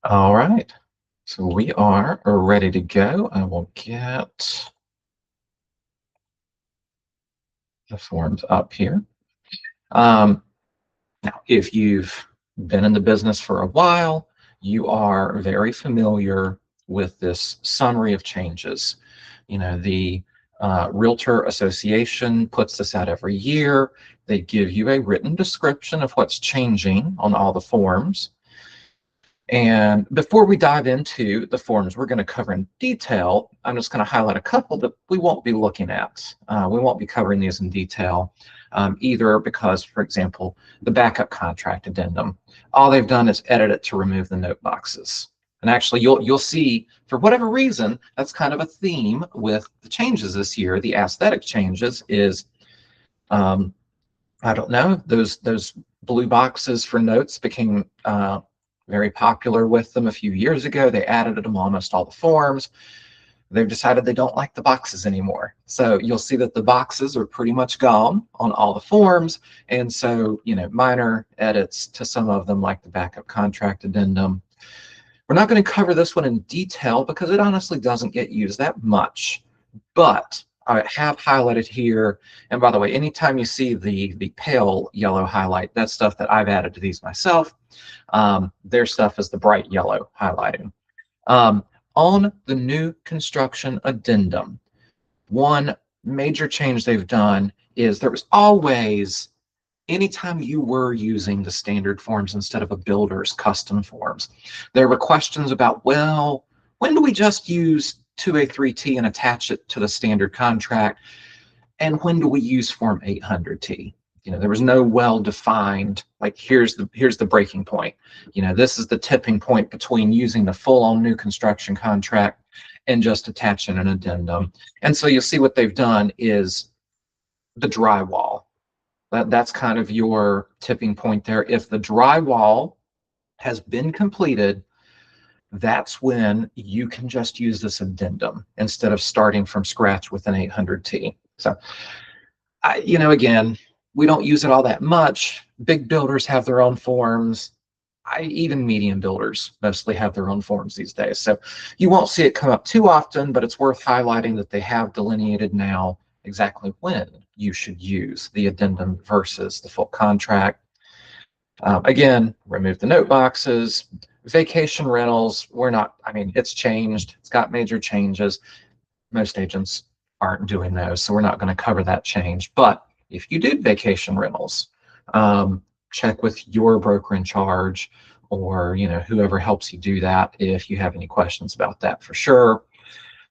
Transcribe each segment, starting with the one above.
All right, so we are ready to go. I will get the forms up here. Now, if you've been in the business for a while, you are very familiar with this summary of changes. You know, the Realtor Association puts this out every year. They give you a written description of what's changing on all the forms. And before we dive into the forms we're going to cover in detail, I'm just going to highlight a couple that we won't be looking at. We won't be covering these in detail, either because, for example, the backup contract addendum, all they've done is edit it to remove the note boxes. And actually, you'll see, for whatever reason, that's kind of a theme with the changes this year. The aesthetic changes is, I don't know, those blue boxes for notes became very popular with them a few years ago. They added them almost all the forms. They've decided they don't like the boxes anymore. So you'll see that the boxes are pretty much gone on all the forms. And so, you know, minor edits to some of them, like the backup contract addendum. We're not going to cover this one in detail because it honestly doesn't get used that much. But I have highlighted here, and by the way, anytime you see the pale yellow highlight, that's stuff that I've added to these myself. Their stuff is the bright yellow highlighting. On the new construction addendum, one major change they've done is there was always, anytime you were using the standard forms instead of a builder's custom forms, there were questions about, well, when do we just use 2A3T and attach it to the standard contract? And when do we use Form 800T? You know, there was no well-defined, like, here's the breaking point. You know, this is the tipping point between using the full-on new construction contract and just attaching an addendum. And so you'll see what they've done is the drywall. That's kind of your tipping point there. If the drywall has been completed, that's when you can just use this addendum instead of starting from scratch with an 800T. So, you know, again, we don't use it all that much. Big builders have their own forms. Even medium builders mostly have their own forms these days. So you won't see it come up too often, but it's worth highlighting that they have delineated now exactly when you should use the addendum versus the full contract. Again, remove the note boxes. Vacation rentals, we're not, I mean, it's changed. It's got major changes. Most agents aren't doing those, so we're not going to cover that change. But if you do vacation rentals, check with your broker in charge, or, you know, whoever helps you do that if you have any questions about that, for sure.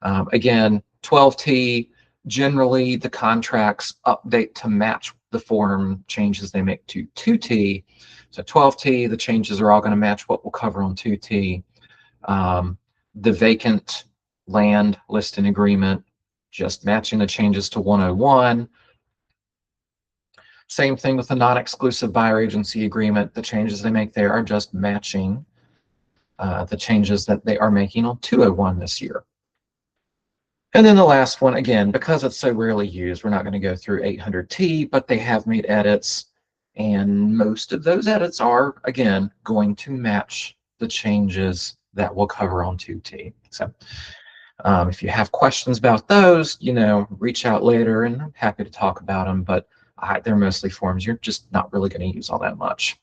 Again, 12T, generally the contracts update to match the form changes they make to 2T. So 12T, the changes are all going to match what we'll cover on 2T. The vacant land listing agreement, just matching the changes to 101. Same thing with the non-exclusive buyer agency agreement. The changes they make there are just matching the changes that they are making on 201 this year. And then the last one, again, because it's so rarely used, we're not going to go through 800T, but they have made edits, and most of those edits are, again, going to match the changes that we'll cover on 2T. So if you have questions about those, you know, reach out later, and I'm happy to talk about them, but they're mostly forms you're just not really going to use all that much.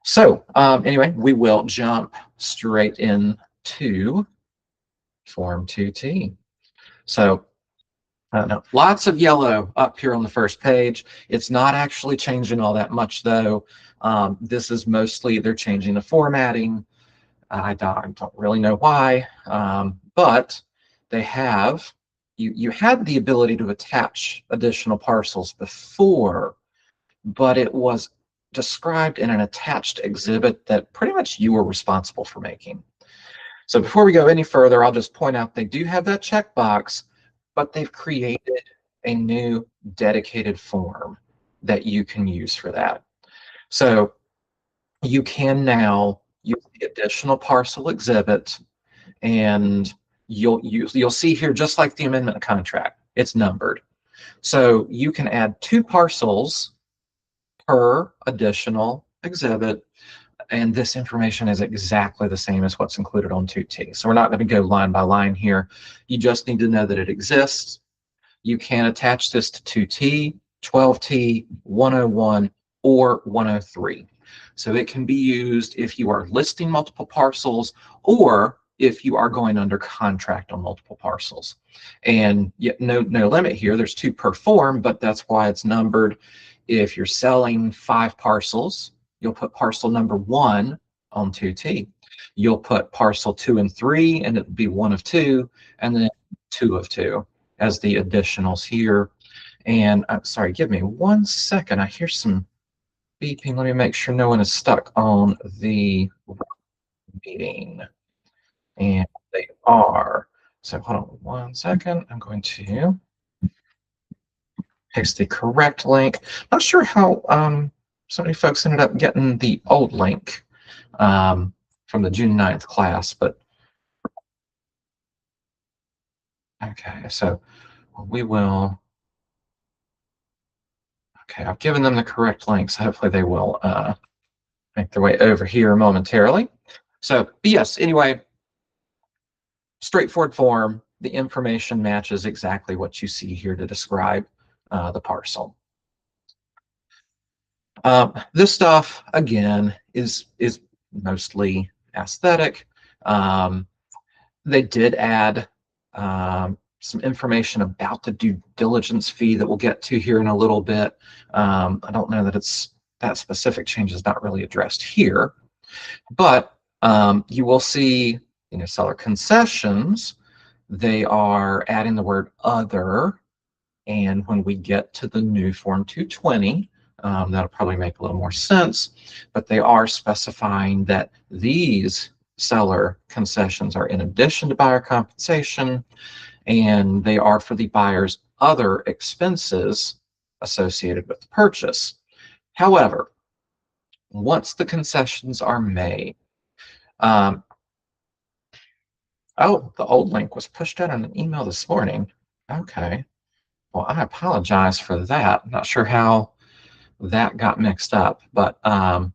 So anyway, we will jump straight into Form 2T. So I don't know, lots of yellow up here on the first page. It's not actually changing all that much, though. This is mostly they're changing the formatting. I don't really know why, but they have, you had the ability to attach additional parcels before, but it was described in an attached exhibit that pretty much you were responsible for making. So before we go any further, I'll just point out they do have that checkbox, but they've created a new dedicated form that you can use for that. So you can now use the additional parcel exhibit, and you'll see here, just like the amendment contract, it's numbered. So you can add 2 parcels per additional exhibit. And this information is exactly the same as what's included on 2T. So we're not going to go line by line here. You just need to know that it exists. You can attach this to 2T, 12T, 101, or 103. So it can be used if you are listing multiple parcels or if you are going under contract on multiple parcels. And yet no limit here. There's 2 per form, but that's why it's numbered. If you're selling 5 parcels, you'll put parcel number 1 on 2T. You'll put parcel 2 and 3, and it'll be 1 of 2, and then 2 of 2 as the additionals here. And I'm sorry, give me 1 second. I hear some beeping. Let me make sure no one is stuck on the meeting. And they are. So hold on 1 second. I'm going to paste the correct link. Not sure how so many folks ended up getting the old link from the June 9th class, but okay, so we will. Okay, I've given them the correct link, so hopefully they will make their way over here momentarily. So, but yes, anyway, straightforward form. The information matches exactly what you see here to describe the parcel. This stuff, again, is mostly aesthetic. They did add some information about the due diligence fee that we'll get to here in a little bit. I don't know that it's that specific change is not really addressed here, but you will see, seller concessions. They are adding the word other, and when we get to the new Form 220, that'll probably make a little more sense, but they are specifying that these seller concessions are in addition to buyer compensation, and they are for the buyer's other expenses associated with the purchase. However, once the concessions are made, oh, the old link was pushed out on an email this morning. Okay. Well, I apologize for that. I'm not sure how that got mixed up, but well,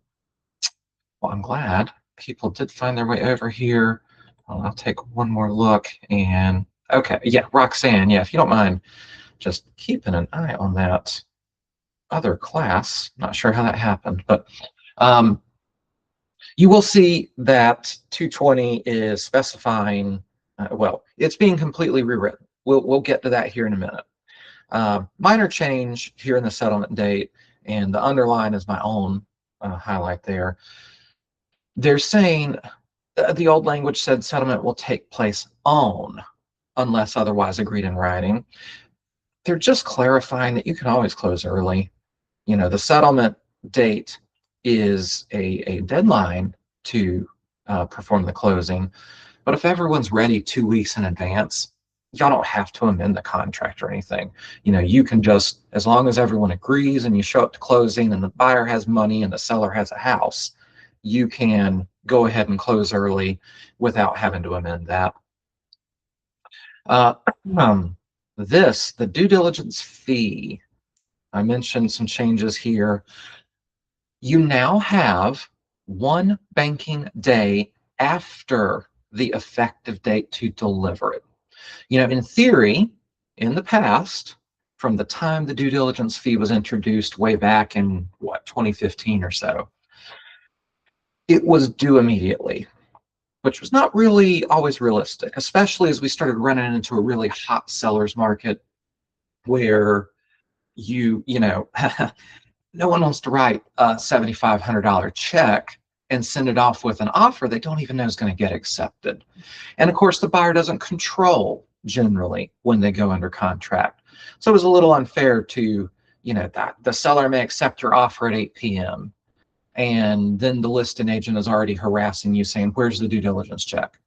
I'm glad people did find their way over here. I'll take one more look and okay, yeah, Roxanne, yeah, if you don't mind just keeping an eye on that other class. Not sure how that happened, but you will see that 220 is specifying, well, it's being completely rewritten. We'll get to that here in a minute. Minor change here in the settlement date, and the underline is my own highlight there. They're saying the old language said settlement will take place on, unless otherwise agreed in writing. They're just clarifying that you can always close early. The settlement date is a deadline to perform the closing, but if everyone's ready 2 weeks in advance, y'all don't have to amend the contract or anything. You can just, as long as everyone agrees and you show up to closing and the buyer has money and the seller has a house, you can go ahead and close early without having to amend that. The due diligence fee, I mentioned some changes here. You now have 1 banking day after the effective date to deliver it. In theory, in the past, from the time the due diligence fee was introduced way back in 2015 or so, it was due immediately, which was not really always realistic, especially as we started running into a really hot seller's market where no one wants to write a $7,500 check and send it off with an offer they don't even know is going to get accepted. And of course, the buyer doesn't control generally when they go under contract. So it was a little unfair to, that the seller may accept your offer at 8 p.m. and then the listing agent is already harassing you saying, where's the due diligence check?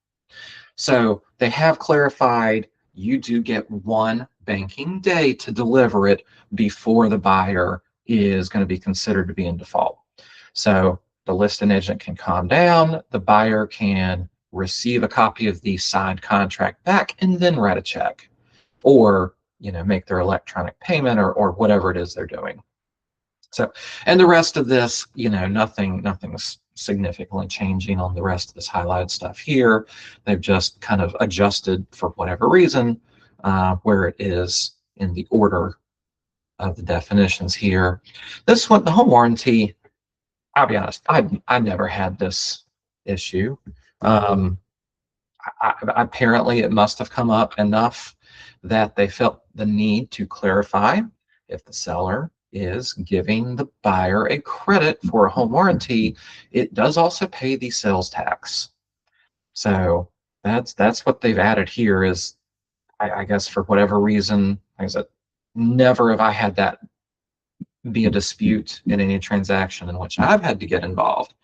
So they have clarified you do get 1 banking day to deliver it before the buyer is going to be considered to be in default. So the listing agent can calm down, the buyer can receive a copy of the signed contract back and then write a check or make their electronic payment or whatever it is they're doing. So, and the rest of this, nothing's significantly changing on the rest of this highlighted stuff here. They've just kind of adjusted for whatever reason where it is in the order of the definitions here. This one, the home warranty, I'll be honest, I never had this issue. Apparently, it must have come up enough that they felt the need to clarify if the seller is giving the buyer a credit for a home warranty, it does also pay the sales tax. So that's what they've added here is, I guess for whatever reason, like I said, never have I had that be a dispute in any transaction in which I've had to get involved.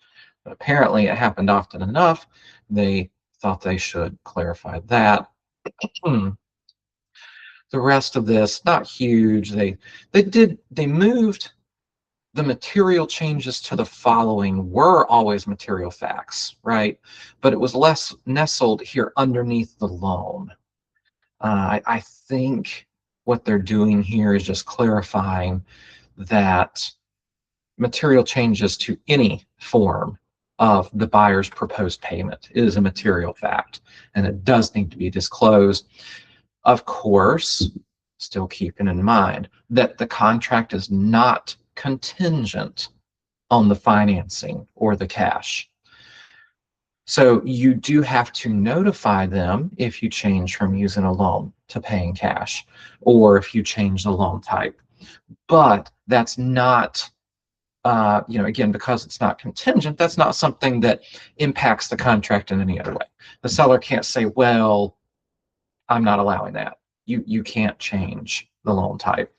But apparently it happened often enough. They thought they should clarify that. The rest of this, not huge. They moved the material changes to the following were always material facts, right? But it was less nestled here underneath the loan. I think what they're doing here is just clarifying that material changes to any form of the buyer's proposed payment is a material fact, and it does need to be disclosed. Of course, still keeping in mind that the contract is not contingent on the financing or the cash. So you do have to notify them if you change from using a loan to paying cash, or if you change the loan type. But that's not, again, because it's not contingent, that's not something that impacts the contract in any other way. The seller can't say, well, I'm not allowing that. You can't change the loan type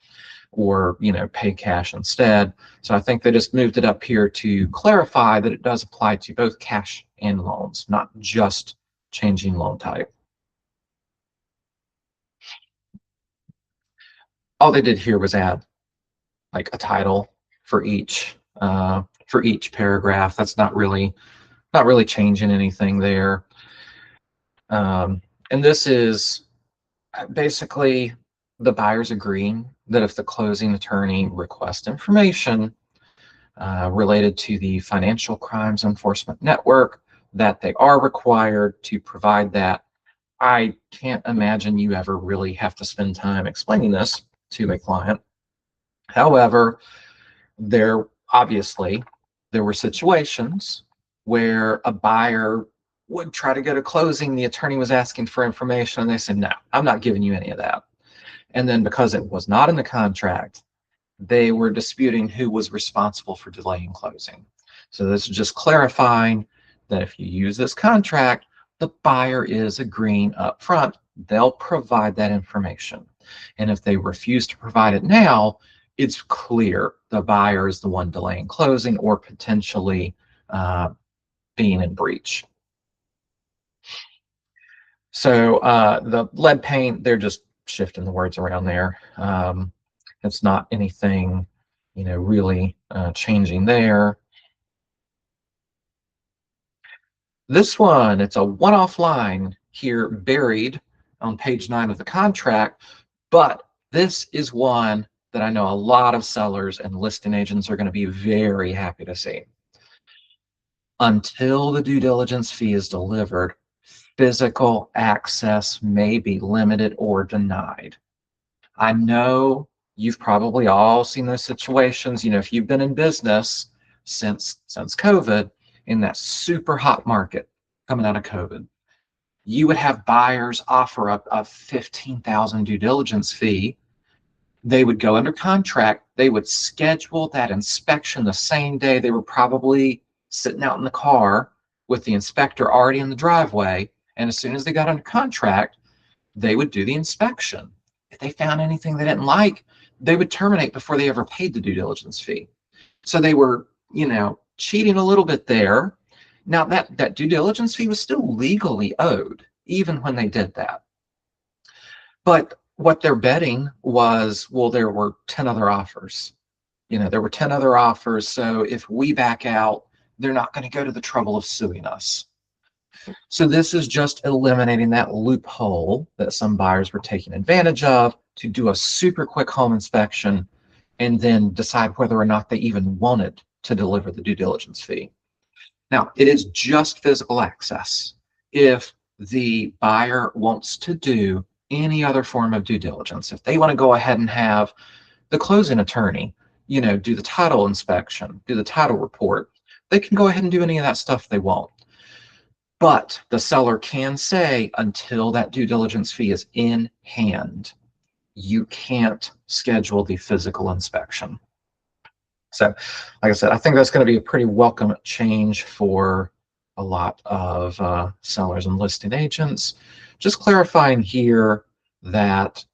or pay cash instead. So I think they just moved it up here to clarify that it does apply to both cash and loans, not just changing loan type. All they did here was add like a title for each paragraph. That's not really changing anything there. And this is basically the buyer's agreeing that if the closing attorney requests information related to the Financial Crimes Enforcement Network, that they are required to provide that. I can't imagine you ever really have to spend time explaining this to a client. However, there were situations where a buyer would try to go to closing, the attorney was asking for information, and they said, no, I'm not giving you any of that. And then because it was not in the contract, they were disputing who was responsible for delaying closing. So this is just clarifying that if you use this contract, the buyer is agreeing up front, they'll provide that information. And if they refuse to provide it now, it's clear the buyer is the one delaying closing or potentially being in breach. So the lead paint, they're just shifting the words around there. It's not anything, really changing there. This one, it's a one-off line here buried on page 9 of the contract, but this is one that I know a lot of sellers and listing agents are going to be very happy to see. Until the due diligence fee is delivered, physical access may be limited or denied. I know you've probably all seen those situations. If you've been in business since COVID, in that super hot market coming out of COVID, you would have buyers offer up a $15,000 due diligence fee. They would go under contract. They would schedule that inspection the same day. They were probably sitting out in the car with the inspector already in the driveway. And as soon as they got under contract, they would do the inspection. If they found anything they didn't like, they would terminate before they ever paid the due diligence fee. So they were, cheating a little bit there. Now that due diligence fee was still legally owed, even when they did that. But what they're betting was, well, there were 10 other offers. There were 10 other offers. So if we back out, they're not going to go to the trouble of suing us. So this is just eliminating that loophole that some buyers were taking advantage of to do a super quick home inspection and then decide whether or not they even wanted to deliver the due diligence fee. Now, it is just physical access. If the buyer wants to do any other form of due diligence, if they want to go ahead and have the closing attorney, do the title inspection, do the title report, they can go ahead and do any of that stuff they want. But the seller can say, until that due diligence fee is in hand, you can't schedule the physical inspection. So, like I said, I think that's going to be a pretty welcome change for a lot of sellers and listing agents. Just clarifying here that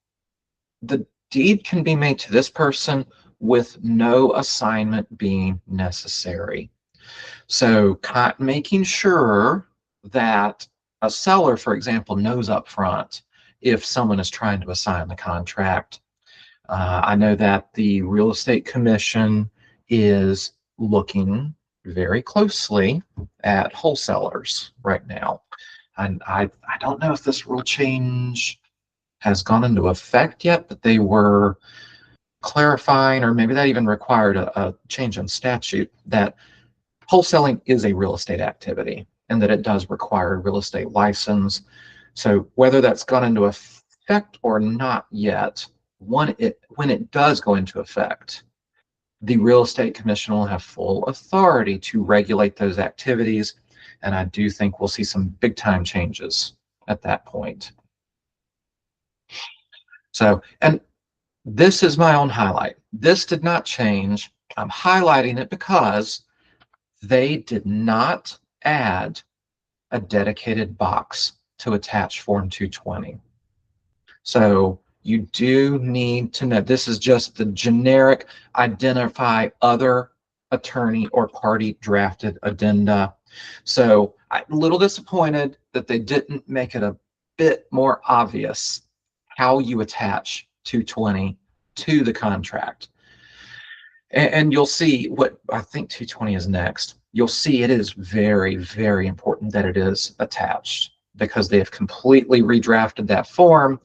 the deed can be made to this person with no assignment being necessary. So making sure that a seller, for example, knows up front if someone is trying to assign the contract. I know that the Real Estate Commission is looking very closely at wholesalers right now. And I don't know if this rule change has gone into effect yet, but they were clarifying, or maybe that even required a change in statute, that wholesaling is a real estate activity and that it does require a real estate license. So whether that's gone into effect or not yet, when it does go into effect, the Real Estate Commission will have full authority to regulate those activities. And I do think we'll see some big time changes at that point. So, and this is my own highlight. This did not change. I'm highlighting it because they did not add a dedicated box to attach Form 220. So you do need to know, this is just the generic identify other attorney or party drafted addenda. So I'm a little disappointed that they didn't make it a bit more obvious how you attach 220 to the contract. And you'll see what I think 220 is next. You'll see it is very, very important that it is attached because they have completely redrafted that form.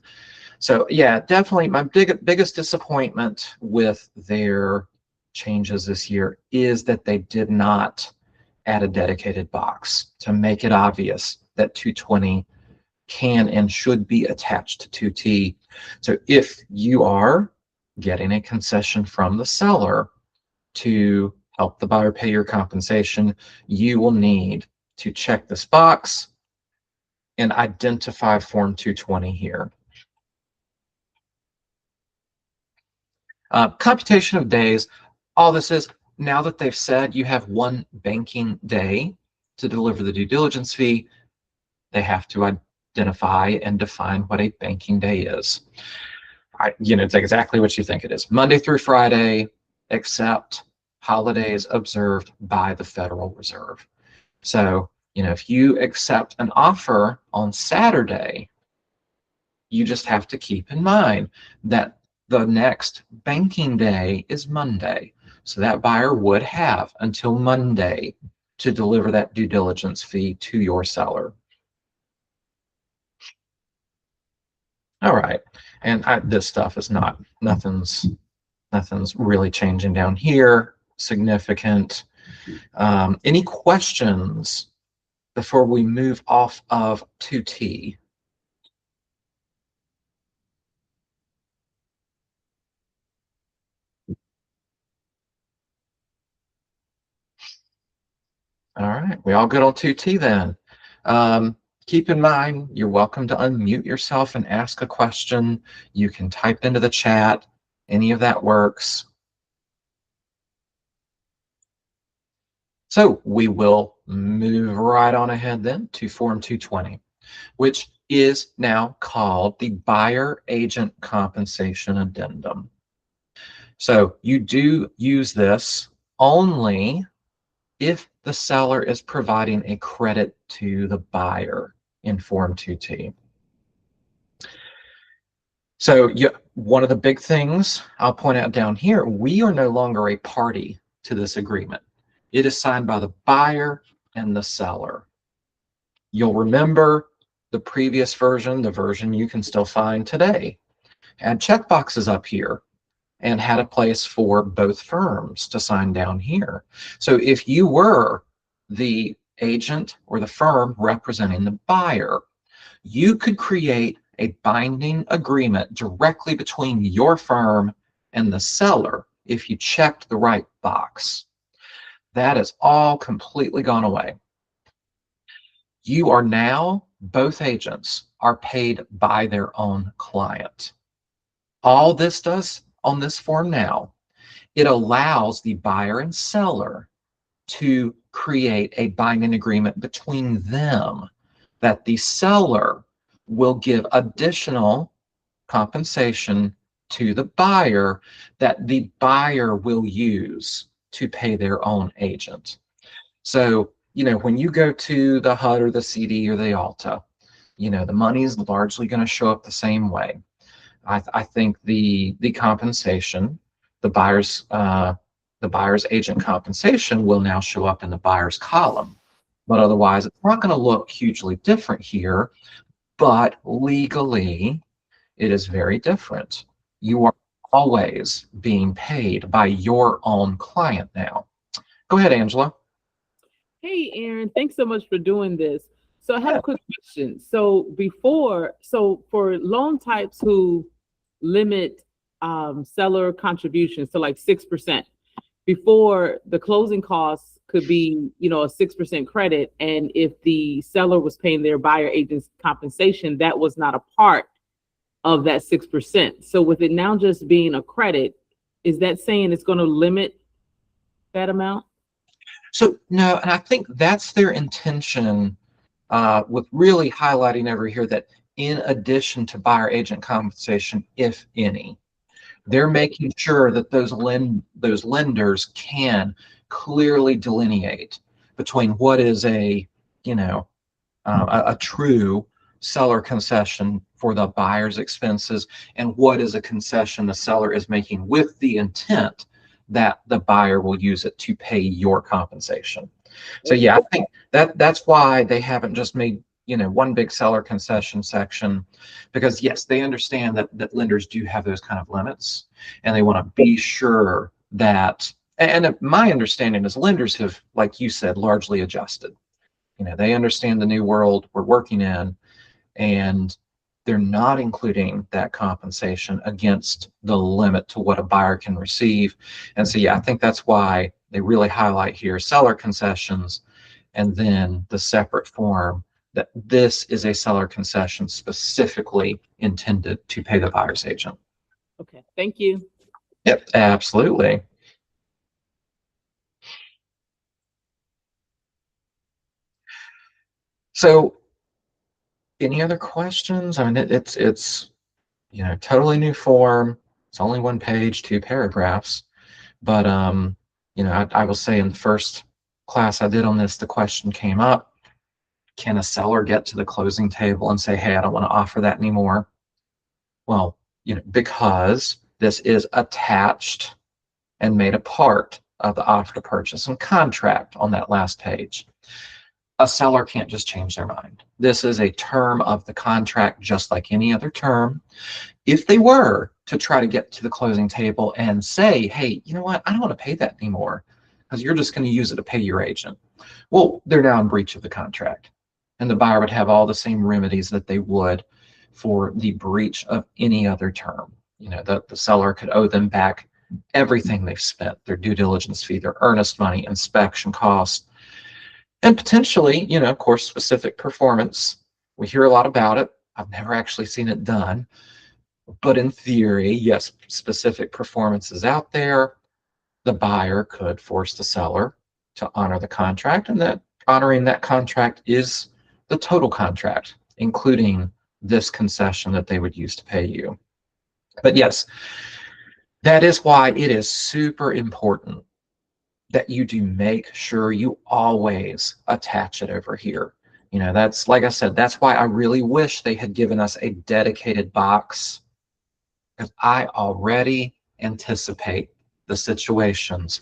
So yeah, definitely my biggest disappointment with their changes this year is that they did not add a dedicated box to make it obvious that 220 can and should be attached to 2T. So if you are getting a concession from the seller to help the buyer pay your compensation, you will need to check this box and identify Form 220 here. Computation of days, all this is, now that they've said you have one banking day to deliver the due diligence fee, they have to identify and define what a banking day is. It's exactly what you think it is. Monday through Friday, except holidays observed by the Federal Reserve. So, if you accept an offer on Saturday, you just have to keep in mind that the next banking day is Monday. So that buyer would have until Monday to deliver that due diligence fee to your seller. All right, and this stuff is nothing's really changing down here, significant. Any questions before we move off of 2T? All right, we all good on 2T then. Keep in mind, you're welcome to unmute yourself and ask a question. You can type into the chat. Any of that works. So we will move right on ahead then to Form 220, which is now called the Buyer Agent Compensation Addendum. So you do use this only if the seller is providing a credit to the buyer in Form 2T. So one of the big things I'll point out down here, we are no longer a party to this agreement. It is signed by the buyer and the seller. You'll remember the previous version, the version you can still find today, had checkboxes up here and had a place for both firms to sign down here. So if you were the agent or the firm representing the buyer. You could create a binding agreement directly between your firm and the seller if you checked the right box. That has all completely gone away. You are now, both agents are paid by their own client. All this does on this form now, it allows the buyer and seller to create a binding agreement between them that the seller will give additional compensation to the buyer that the buyer will use to pay their own agent. So, when you go to the HUD or the CD or the Alta, the money is largely going to show up the same way. I think the compensation, the buyer's agent compensation will now show up in the buyer's column, but otherwise it's not going to look hugely different here. But legally, it is very different. You are always being paid by your own client now. Go ahead, Angela. Hey, Aaron, thanks so much for doing this. So I have Yeah. a quick question. So for loan types who limit seller contributions to like 6%, before the closing costs could be, a 6% credit. And if the seller was paying their buyer agent's compensation, that was not a part of that 6%. So with it now just being a credit, is that saying it's going to limit that amount? So, no, and I think that's their intention with really highlighting over here that in addition to buyer agent compensation, if any, they're making sure that those lenders can clearly delineate between what is a true seller concession for the buyer's expenses and what is a concession the seller is making with the intent that the buyer will use it to pay your compensation. So yeah, I think that's why they haven't just made one big seller concession section, because yes, they understand that lenders do have those kind of limits, and they want to be sure that. And my understanding is lenders have, like you said, largely adjusted. They understand the new world we're working in, and they're not including that compensation against the limit to what a buyer can receive. And so, yeah, I think that's why they really highlight here seller concessions and then the separate form that this is a seller concession specifically intended to pay the buyer's agent. Okay, thank you. Yep, absolutely. So, any other questions? I mean, it's totally new form. It's only one page, two paragraphs. But I will say in the first class I did on this, the question came up: can a seller get to the closing table and say, "Hey, I don't want to offer that anymore"? Well, because this is attached and made a part of the offer to purchase and contract on that last page. A seller can't just change their mind. This is a term of the contract, just like any other term. If they were to try to get to the closing table and say, "Hey, you know what? I don't want to pay that anymore because you're just going to use it to pay your agent." Well, they're now in breach of the contract. And the buyer would have all the same remedies that they would for the breach of any other term. The seller could owe them back everything they've spent, their due diligence fee, their earnest money, inspection costs, and potentially, of course, specific performance. We hear a lot about it. I've never actually seen it done. But in theory, yes, specific performance is out there. The buyer could force the seller to honor the contract, and that honoring that contract is the total contract, including this concession that they would use to pay you. But yes, that is why it is super important that you do make sure you always attach it over here. That's, like I said, that's why I really wish they had given us a dedicated box, because I already anticipate the situations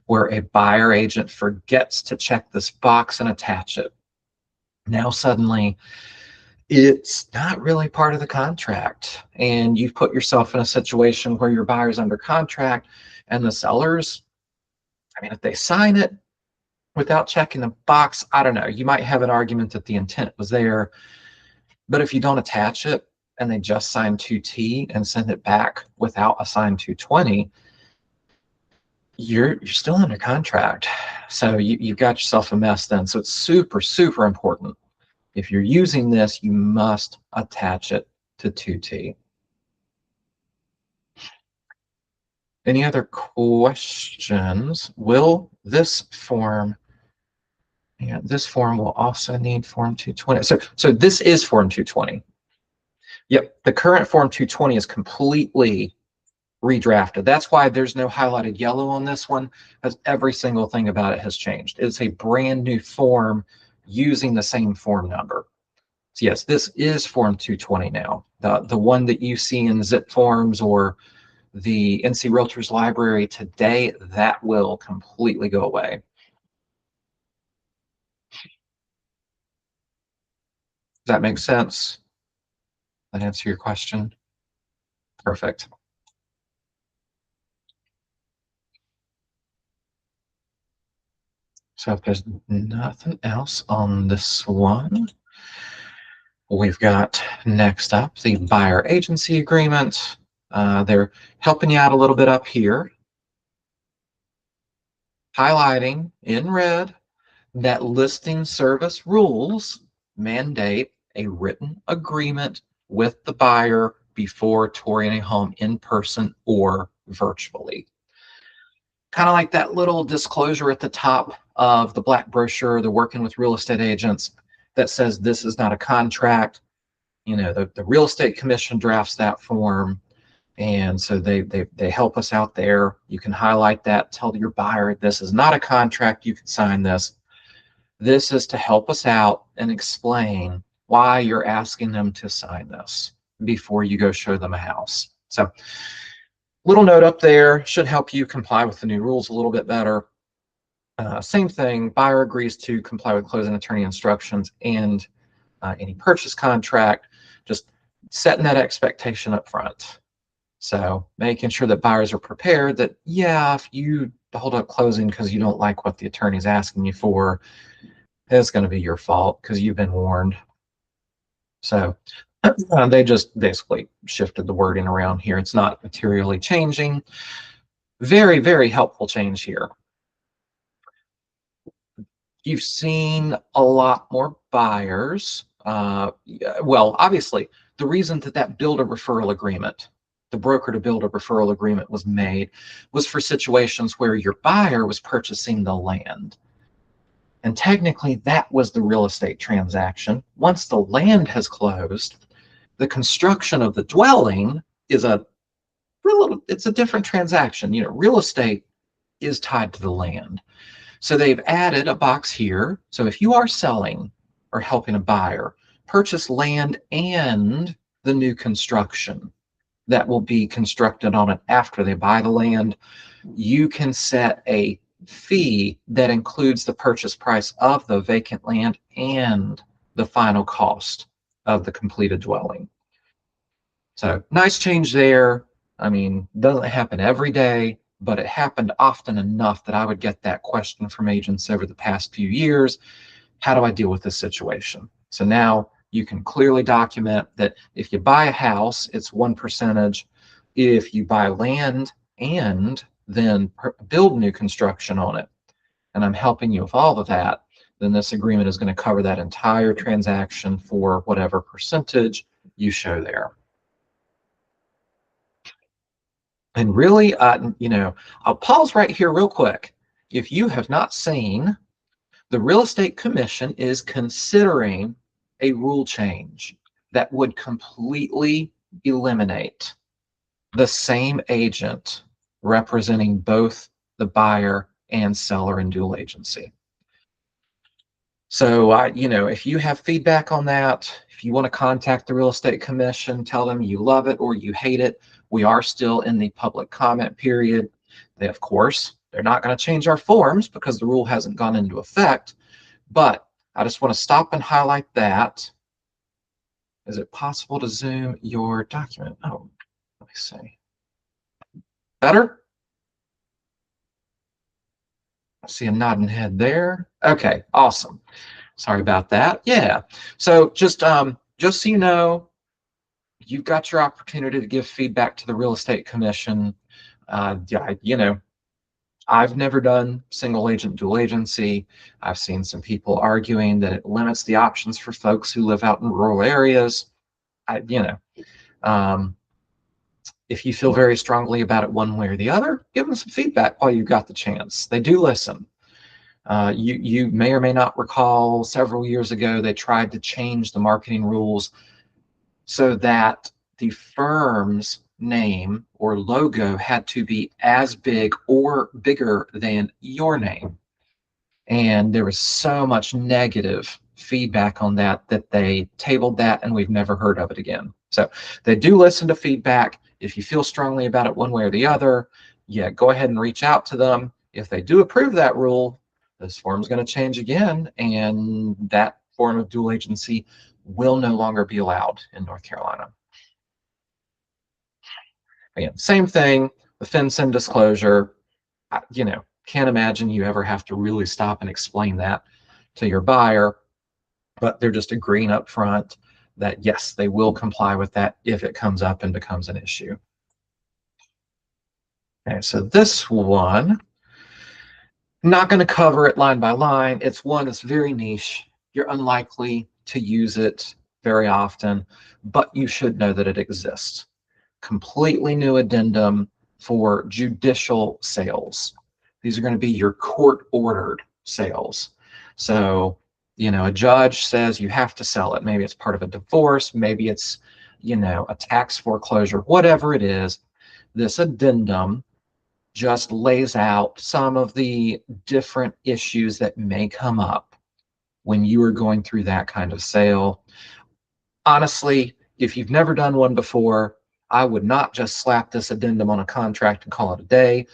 where a buyer agent forgets to check this box and attach it. Now suddenly it's not really part of the contract, and you've put yourself in a situation where your buyer's under contract and the sellers, I mean, if they sign it, without checking the box, I don't know. You might have an argument that the intent was there, but if you don't attach it and they just sign 2T and send it back without a signed 220, you're still under contract. So you've got yourself a mess then. So it's super, super important. If you're using this, you must attach it to 2T. Any other questions? Will this form, yeah, this form will also need Form 220. So this is Form 220. Yep, the current Form 220 is completely redrafted. That's why there's no highlighted yellow on this one, because every single thing about it has changed. It's a brand new form using the same form number. So yes, this is Form 220 now. The one that you see in zip forms or the NC Realtors library today, that will completely go away. Does that make sense? That answer your question? Perfect. So if there's nothing else on this one, we've got next up the buyer agency agreement. They're helping you out a little bit up here, highlighting in red that listing service rules mandate a written agreement with the buyer before touring a home in person or virtually. Kind of like that little disclosure at the top of the black brochure, the working with real estate agents, that says this is not a contract. You know, the real estate commission drafts that form, and so they help us out there. You can highlight that, tell your buyer this is not a contract, you can sign this. This is to help us out and explain why you're asking them to sign this before you go show them a house. So little note up there should help you comply with the new rules a little bit better. Same thing, buyer agrees to comply with closing attorney instructions and any purchase contract, just setting that expectation up front. So making sure that buyers are prepared that, yeah, if you hold up closing because you don't like what the attorney's asking you for, it's going to be your fault because you've been warned. So they just basically shifted the wording around here. It's not materially changing. Very, very helpful change here. You've seen a lot more buyers. Well, obviously, the reason that builder referral agreement, the broker to builder referral agreement was made was for situations where your buyer was purchasing the land. And technically, that was the real estate transaction. Once the land has closed, the construction of the dwelling is it's a different transaction. You know, real estate is tied to the land. So they've added a box here. So if you are selling or helping a buyer purchase land and the new construction that will be constructed on it after they buy the land, you can set a fee that includes the purchase price of the vacant land and the final cost of the completed dwelling. So nice change there. I mean, doesn't happen every day, but it happened often enough that I would get that question from agents over the past few years. How do I deal with this situation? So now you can clearly document that if you buy a house, it's one percentage. If you buy land and then build new construction on it, and I'm helping you with all of that, then this agreement is going to cover that entire transaction for whatever percentage you show there. And really, you know, I'll pause right here real quick. If you have not seen, the Real Estate Commission is considering a rule change that would completely eliminate the same agent representing both the buyer and seller in dual agency. So, you know, if you have feedback on that, if you want to contact the Real Estate Commission, tell them you love it or you hate it. We are still in the public comment period. They, of course, they're not going to change our forms because the rule hasn't gone into effect. But I just want to stop and highlight that. Is it possible to zoom your document? Oh, let me see. Better? See a nodding head there. Okay, awesome. Sorry about that. Yeah. So just so you know, you've got your opportunity to give feedback to the real estate commission. Yeah, I've never done single agent dual agency. I've seen some people arguing that it limits the options for folks who live out in rural areas. I, you know, um, if you feel very strongly about it one way or the other, give them some feedback while you've got the chance. They do listen. You may or may not recall several years ago they tried to change the marketing rules so that the firm's name or logo had to be as big or bigger than your name. And there was so much negative feedback on that that they tabled that and we've never heard of it again. So they do listen to feedback. If you feel strongly about it one way or the other, yeah, go ahead and reach out to them. If they do approve that rule, this form is going to change again, and that form of dual agency will no longer be allowed in North Carolina. Again, same thing, the FinCEN disclosure. Can't imagine you ever have to really stop and explain that to your buyer, but they're just agreeing up front that yes, they will comply with that if it comes up and becomes an issue. Okay, so this one, not going to cover it line by line. It's one that's very niche. You're unlikely to use it very often, but you should know that it exists. Completely new addendum for judicial sales. These are going to be your court-ordered sales. So, a judge says you have to sell it. Maybe it's part of a divorce. Maybe it's, a tax foreclosure, whatever it is. This addendum just lays out some of the different issues that may come up when you are going through that kind of sale. Honestly, if you've never done one before, I would not just slap this addendum on a contract and call it a day.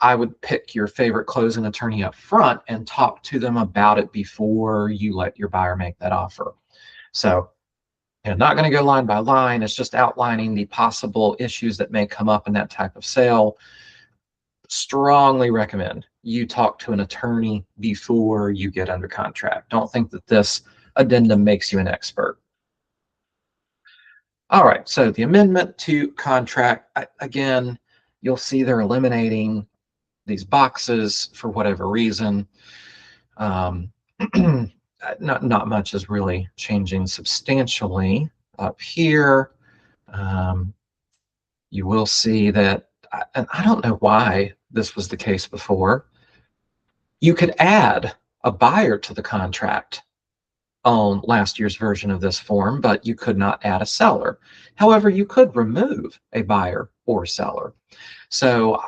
I would pick your favorite closing attorney up front and talk to them about it before you let your buyer make that offer. So, not going to go line by line. It's just outlining the possible issues that may come up in that type of sale. Strongly recommend you talk to an attorney before you get under contract. Don't think that this addendum makes you an expert. All right, so the amendment to contract, again, you'll see they're eliminating these boxes for whatever reason. Not much is really changing substantially. Up here, you will see that, and I don't know why this was the case before, you could add a buyer to the contract on last year's version of this form, but you could not add a seller. However, you could remove a buyer or seller. So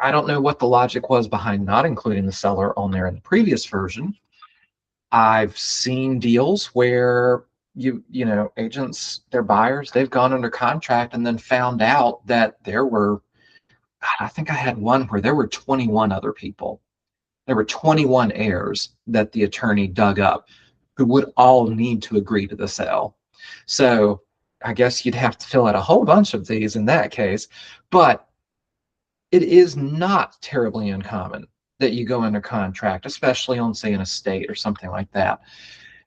I don't know what the logic was behind not including the seller on there in the previous version. I've seen deals where agents, their buyers, they've gone under contract and then found out that there were, I think I had one where there were 21 other people. There were 21 heirs that the attorney dug up who would all need to agree to the sale. So I guess you'd have to fill out a whole bunch of these in that case, but it is not terribly uncommon that you go under contract, especially on, say, an estate or something like that.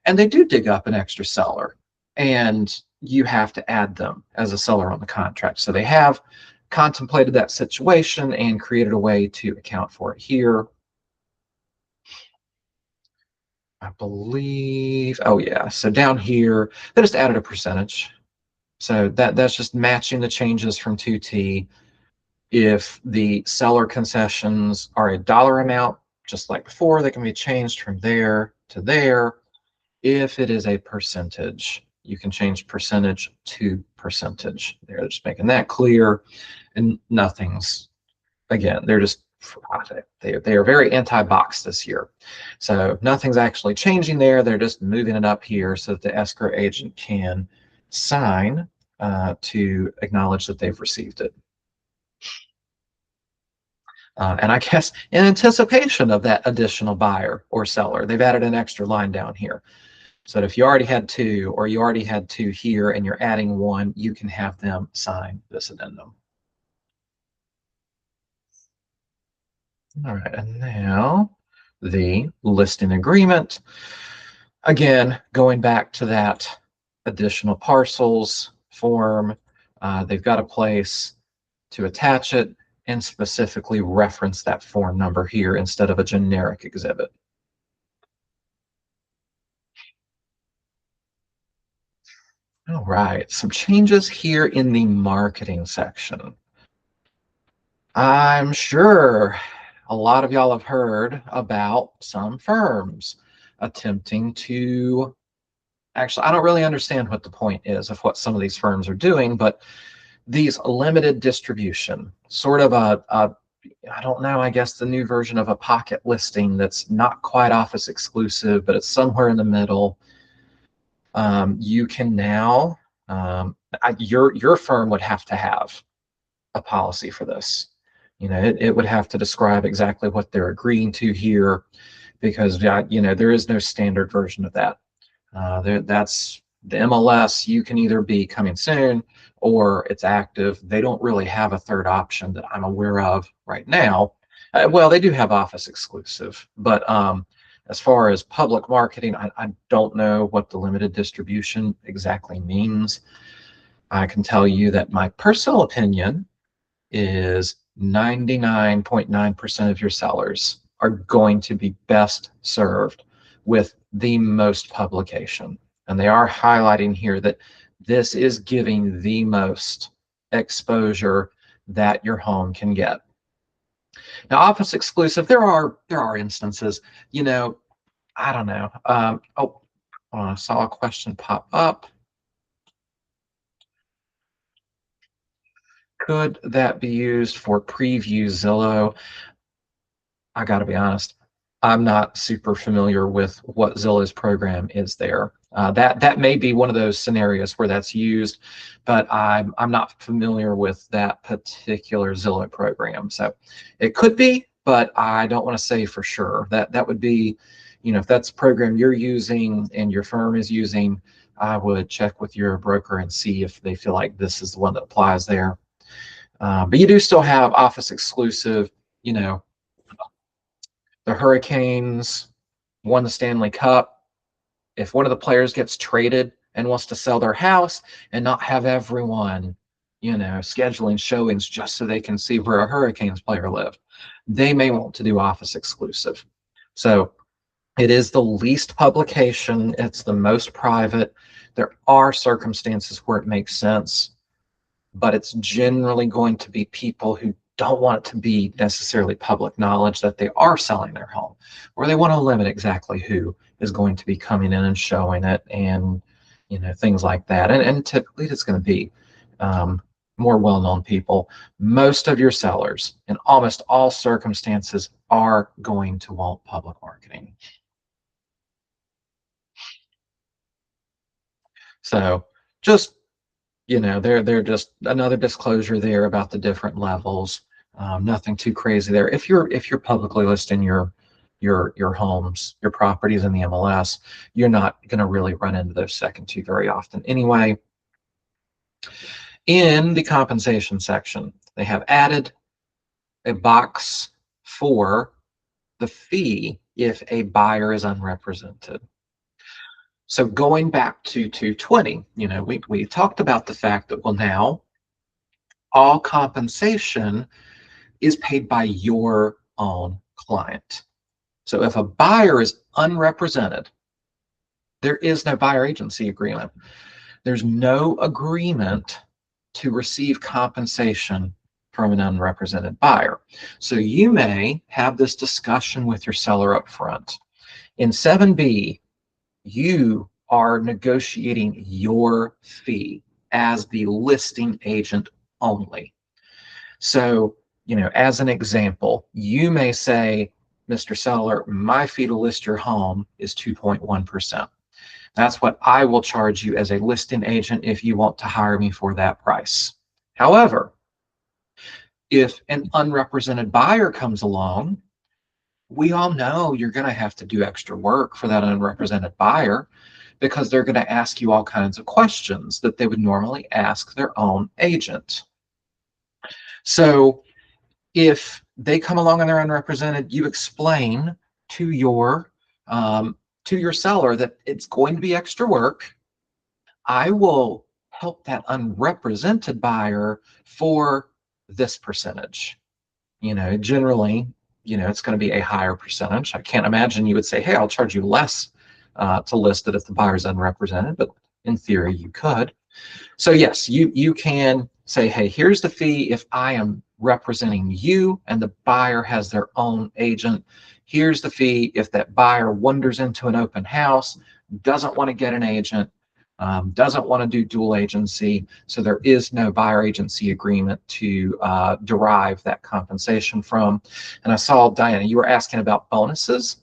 And they do dig up an extra seller, and you have to add them as a seller on the contract. So they have contemplated that situation and created a way to account for it here. I believe, oh yeah, so down here, they just added a percentage. So that's just matching the changes from 2T. If the seller concessions are a dollar amount, just like before, they can be changed from there to there. If it is a percentage, you can change percentage to percentage. They're just making that clear, and nothing's, again, they're just, they are very anti-box this year. So nothing's actually changing there. They're just moving it up here so that the escrow agent can sign to acknowledge that they've received it. And I guess in anticipation of that additional buyer or seller, they've added an extra line down here. So that if you already had two, or you already had two here and you're adding one, you can have them sign this addendum. All right, and now the listing agreement. Again, going back to that additional parcels form, they've got a place to attach it and specifically reference that form number here instead of a generic exhibit. All right, some changes here in the marketing section. I'm sure a lot of y'all have heard about some firms attempting to, actually, I don't really understand what the point is of what some of these firms are doing, but these limited distribution, sort of I don't know, I guess the new version of a pocket listing that's not quite office exclusive, but it's somewhere in the middle. You can now, your firm would have to have a policy for this. It would have to describe exactly what they're agreeing to here, because there is no standard version of that. That's the MLS. You can either be coming soon or it's active. They don't really have a third option that I'm aware of right now. Well, they do have office exclusive, but as far as public marketing, I don't know what the limited distribution exactly means. I can tell you that my personal opinion is 99.9% of your sellers are going to be best served with the most publication. And they are highlighting here that this is giving the most exposure that your home can get. Now, office exclusive, there are instances, I don't know. I saw a question pop up. Could that be used for preview Zillow? I got to be honest, I'm not super familiar with what Zillow's program is there. That may be one of those scenarios where that's used, but I'm not familiar with that particular Zillow program. So it could be, but I don't want to say for sure. That would be, if that's a program you're using and your firm is using, I would check with your broker and see if they feel like this is the one that applies there. But you do still have office exclusive, the Hurricanes won the Stanley Cup. If one of the players gets traded and wants to sell their house and not have everyone, scheduling showings just so they can see where a Hurricanes player lived, they may want to do office exclusive. So it is the least publication. It's the most private. There are circumstances where it makes sense, but it's generally going to be people who don't want it to be necessarily public knowledge that they are selling their home, or they want to limit exactly who is going to be coming in and showing it, and things like that. And typically it's going to be more well-known people. Most of your sellers in almost all circumstances are going to want public marketing. So just they're just another disclosure there about the different levels. Nothing too crazy there. If you're publicly listing your homes, your properties in the MLS, you're not going to really run into those second two very often anyway. In the compensation section, they have added a box for the fee if a buyer is unrepresented. So going back to 220, we talked about the fact that, well, now all compensation is paid by your own client. So if a buyer is unrepresented, there is no buyer agency agreement. There's no agreement to receive compensation from an unrepresented buyer. So you may have this discussion with your seller up front. In 7B, you are negotiating your fee as the listing agent only. So, as an example, you may say, Mr. Seller, my fee to list your home is 2.1%. That's what I will charge you as a listing agent if you want to hire me for that price. However, if an unrepresented buyer comes along, we all know you're going to have to do extra work for that unrepresented buyer, because they're going to ask you all kinds of questions that they would normally ask their own agent. So if they come along and they're unrepresented, you explain to your seller that it's going to be extra work. I will help that unrepresented buyer for this percentage. Generally, it's going to be a higher percentage. I can't imagine you would say, hey, I'll charge you less to list it if the buyer's unrepresented, but in theory you could. So yes, you can say, hey, here's the fee if I am representing you and the buyer has their own agent. Here's the fee if that buyer wanders into an open house, doesn't want to get an agent, doesn't want to do dual agency. So there is no buyer agency agreement to derive that compensation from. And I saw, Diana, you were asking about bonuses.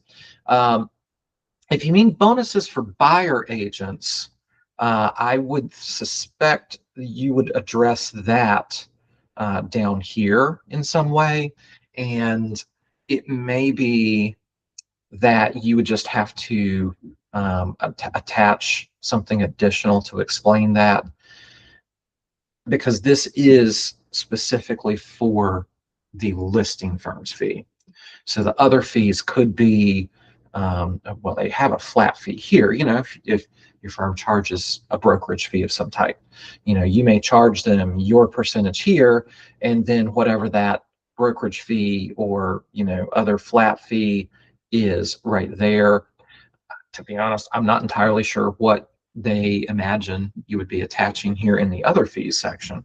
If you mean bonuses for buyer agents, I would suspect you would address that down here in some way. And it may be that you would just have to attach something additional to explain that, because this is specifically for the listing firm's fee. So the other fees could be, well, they have a flat fee here. If your firm charges a brokerage fee of some type, you may charge them your percentage here, and then whatever that brokerage fee or, other flat fee is right there. To be honest, I'm not entirely sure what they imagine you would be attaching here in the other fees section.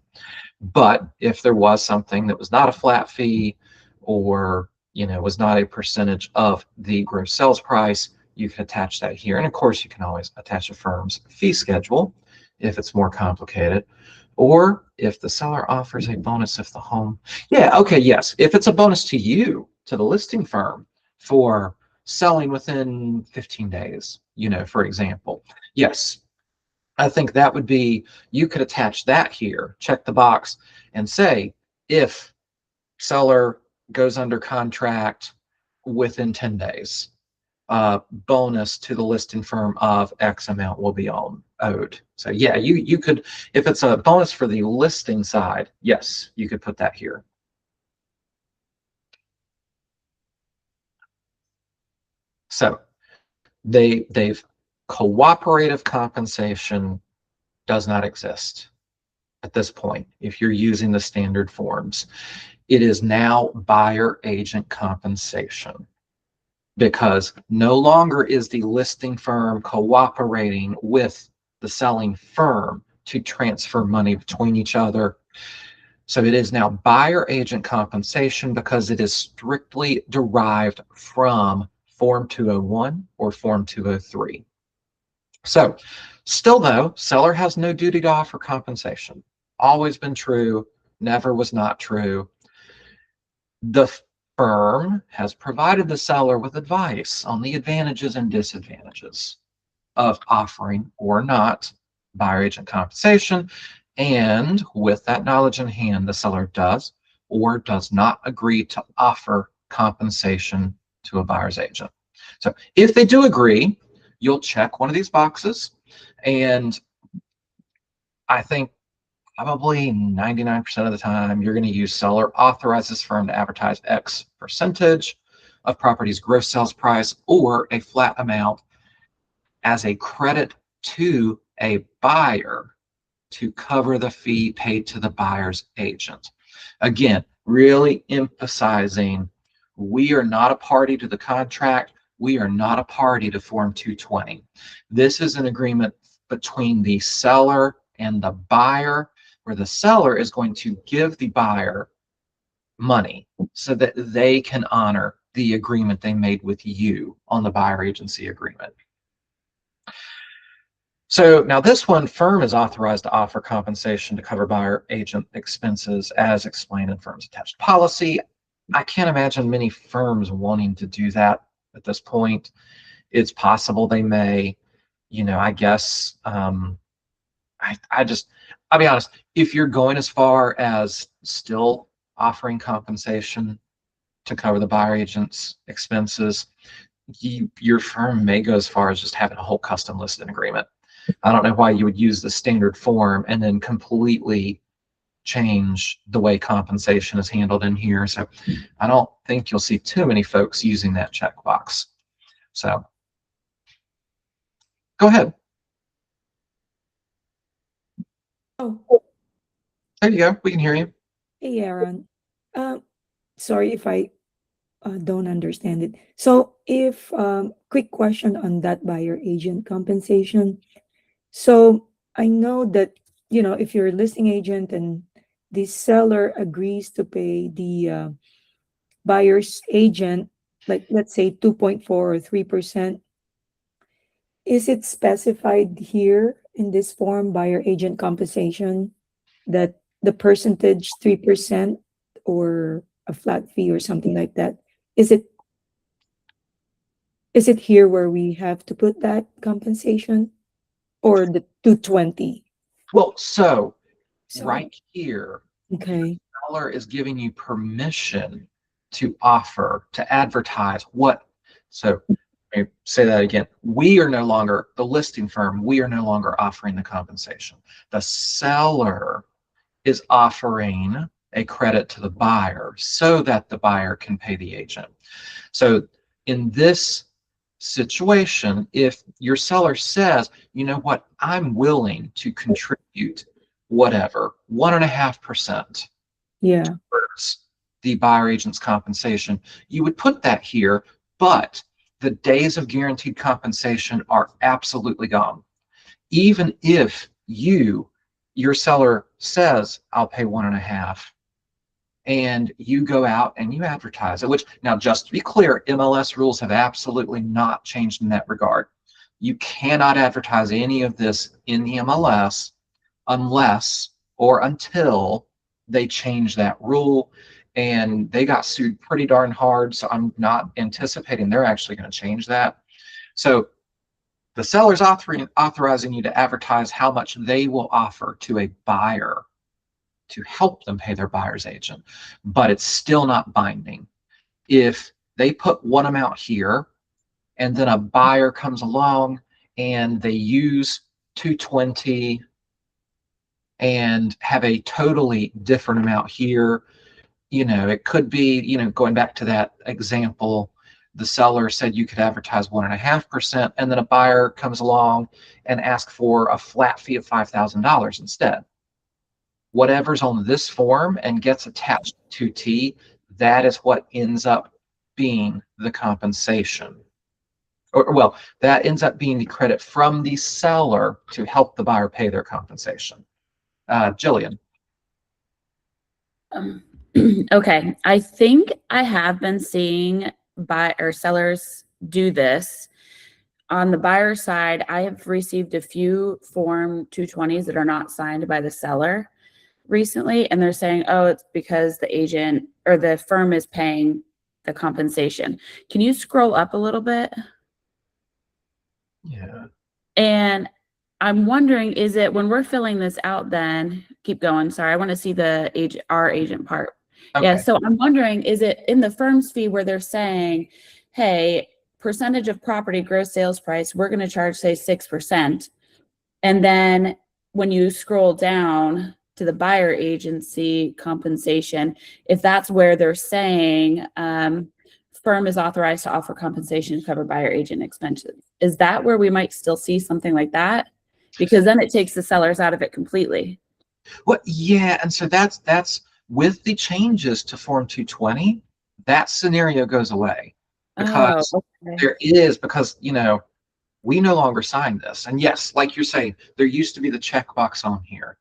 But if there was something that was not a flat fee or was not a percentage of the gross sales price, you can attach that here. And of course, you can always attach a firm's fee schedule if it's more complicated. Or if the seller offers a bonus if the home, yeah, okay, yes. If it's a bonus to you, to the listing firm, for selling within 15 days, for example, yes, I think that would be, you could attach that here, check the box and say, if seller goes under contract within 10 days, bonus to the listing firm of X amount will be owed. So yeah, you could, if it's a bonus for the listing side, yes, you could put that here. So they've cooperative compensation does not exist at this point if you're using the standard forms. It is now buyer agent compensation, because no longer is the listing firm cooperating with the selling firm to transfer money between each other. So it is now buyer agent compensation because it is strictly derived from Form 201 or Form 203. So still though, seller has no duty to offer compensation. Always been true, never was not true. The firm has provided the seller with advice on the advantages and disadvantages of offering or not buyer agent compensation. And with that knowledge in hand, the seller does or does not agree to offer compensation to a buyer's agent. So if they do agree, you'll check one of these boxes. And I think probably 99% of the time, you're going to use seller authorizes firm to advertise X percentage of property's gross sales price or a flat amount as a credit to a buyer to cover the fee paid to the buyer's agent. Again, really emphasizing we are not a party to the contract. We are not a party to Form 220. This is an agreement between the seller and the buyer, where the seller is going to give the buyer money so that they can honor the agreement they made with you on the buyer agency agreement. So now this one, firm is authorized to offer compensation to cover buyer agent expenses as explained in firm's attached policy. I can't imagine many firms wanting to do that at this point. It's possible they may, I guess, I'll be honest, if you're going as far as still offering compensation to cover the buyer agent's expenses, your firm may go as far as just having a whole custom listing agreement. I don't know why you would use the standard form and then completely change the way compensation is handled in here. So I don't think you'll see too many folks using that checkbox. So go ahead. Oh, There you go. We can hear you. hey, Aaron. Um, Sorry if I don't understand it. So, if quick question on that buyer agent compensation. So, I know that if you're a listing agent and the seller agrees to pay the buyer's agent, like let's say 2.4 or 3%, is it specified here in this form, buyer agent compensation, that the percentage 3% or a flat fee or something like that? Is it is it here where we have to put that compensation or the 220? Well, so So, right here, okay. seller is giving you permission to offer, to advertise what. So let me say that again. We are no longer, the listing firm, we are no longer offering the compensation. The seller is offering a credit to the buyer so that the buyer can pay the agent. So in this situation, if your seller says, you know what, I'm willing to contribute whatever, 1.5% Yeah. towards the buyer agent's compensation, you would put that here, but the days of guaranteed compensation are absolutely gone. Even if your seller says, I'll pay 1.5, and you go out and you advertise it, which now, just to be clear, MLS rules have absolutely not changed in that regard. You cannot advertise any of this in the MLS unless or until they change that rule. And they got sued pretty darn hard, so I'm not anticipating they're actually going to change that. So the seller's authorizing you to advertise how much they will offer to a buyer to help them pay their buyer's agent, but it's still not binding. If they put one amount here and then a buyer comes along and they use 220 and have a totally different amount here, it could be, going back to that example, the seller said you could advertise 1.5%, and then a buyer comes along and asks for a flat fee of $5,000 instead. Whatever's on this form and gets attached to T, that is what ends up being the compensation. Or, well, that ends up being the credit from the seller to help the buyer pay their compensation. Jillian. Okay, I think I have been seeing buy or sellers do this. On the buyer side, I have received a few Form 220s that are not signed by the seller recently, and they're saying, oh, it's because the agent or the firm is paying the compensation. Can you scroll up a little bit? Yeah. And I'm wondering, is it when we're filling this out, then keep going. Sorry, I want to see the our agent part. Okay. Yeah. So I'm wondering, is it in the firm's fee where they're saying, hey, percentage of property gross sales price, we're going to charge, say, 6%. And then when you scroll down to the buyer agency compensation, if that's where they're saying firm is authorized to offer compensation to cover buyer agent expenses, is that where we might still see something like that? Because then it takes the sellers out of it completely. Well, yeah, and so that's with the changes to Form 220, that scenario goes away because because we no longer sign this. And yes, like you're saying, there used to be the checkbox on here,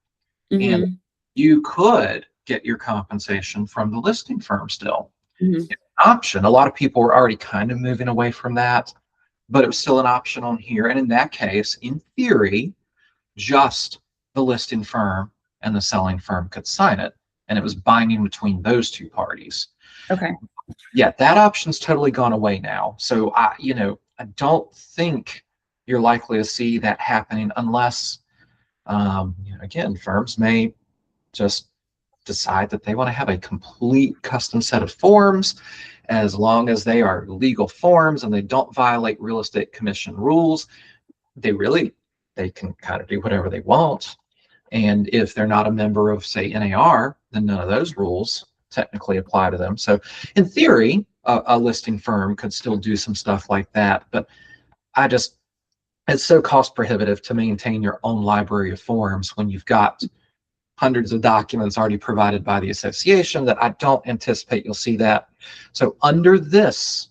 and you could get your compensation from the listing firm still. It's an option. A lot of people were already kind of moving away from that, but it was still an option on here. And in that case, in theory, just the listing firm and the selling firm could sign it, and it was binding between those two parties. Okay. Yeah, that option's totally gone away now. So I don't think you're likely to see that happening unless, again, firms may just decide that they want to have a complete custom set of forms, as long as they are legal forms and they don't violate real estate commission rules. They can kind of do whatever they want. And if they're not a member of, say, NAR, then none of those rules technically apply to them. So in theory, a listing firm could still do some stuff like that. But it's so cost prohibitive to maintain your own library of forms when you've got hundreds of documents already provided by the association that I don't anticipate you'll see that. So under this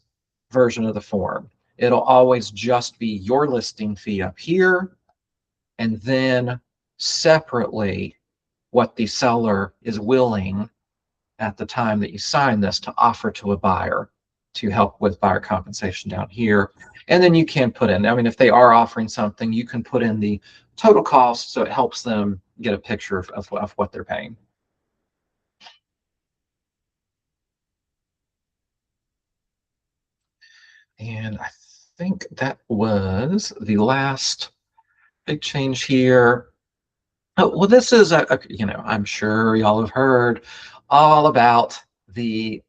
version of the form, it'll always just be your listing fee up here, and then separately what the seller is willing at the time that you sign this to offer to a buyer to help with buyer compensation down here. And then you can put in, I mean, if they are offering something, you can put in the total cost so it helps them get a picture of what they're paying. And I think that was the last big change here. Oh, well, this is I'm sure y'all have heard all about the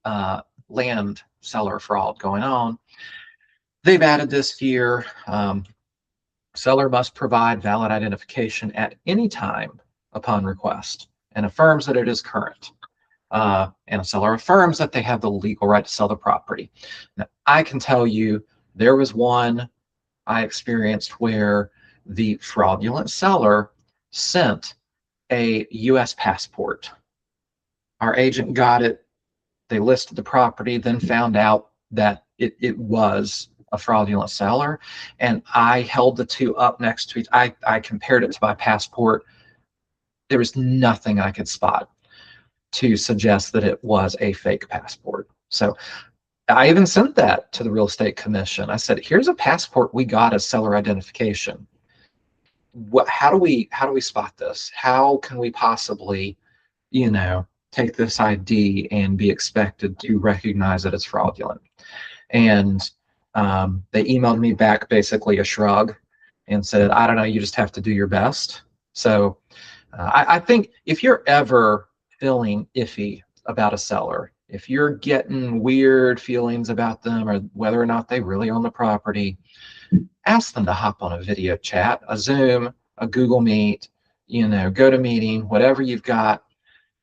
land seller fraud going on. They've added this here. Seller must provide valid identification at any time upon request and affirms that it is current. And a seller affirms that they have the legal right to sell the property. Now, I can tell you there was one I experienced where the fraudulent seller sent a U.S. passport. Our agent got it. They listed the property, then found out that it was a fraudulent seller. And I held the two up next to each. I compared it to my passport. There was nothing I could spot to suggest that it was a fake passport. So I even sent that to the real estate commission. I said, here's a passport we got as seller identification. How do we spot this? How can we possibly, take this ID and be expected to recognize that it's fraudulent? And they emailed me back basically a shrug and said, I don't know, you just have to do your best. So I think if you're ever feeling iffy about a seller, if you're getting weird feelings about them or whether or not they really own the property, ask them to hop on a video chat, a Zoom, a Google Meet, go to meeting, whatever you've got.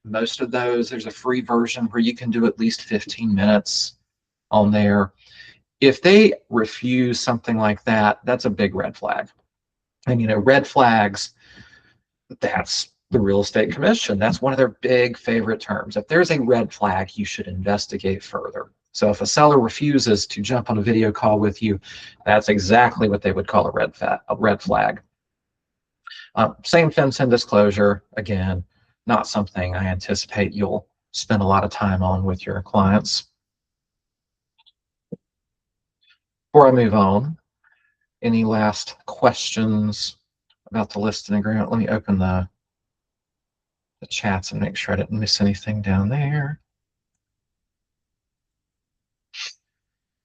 Most of those, there's a free version where you can do at least 15 minutes on there. If they refuse something like that, that's a big red flag. And red flags, that's the real estate commission. That's one of their big favorite terms. If there's a red flag, you should investigate further. So if a seller refuses to jump on a video call with you, that's exactly what they would call a red flag. Same fence and disclosure, again, not something I anticipate you'll spend a lot of time on with your clients. Before I move on, any last questions about the listing agreement? Let me open the chats and make sure I didn't miss anything down there.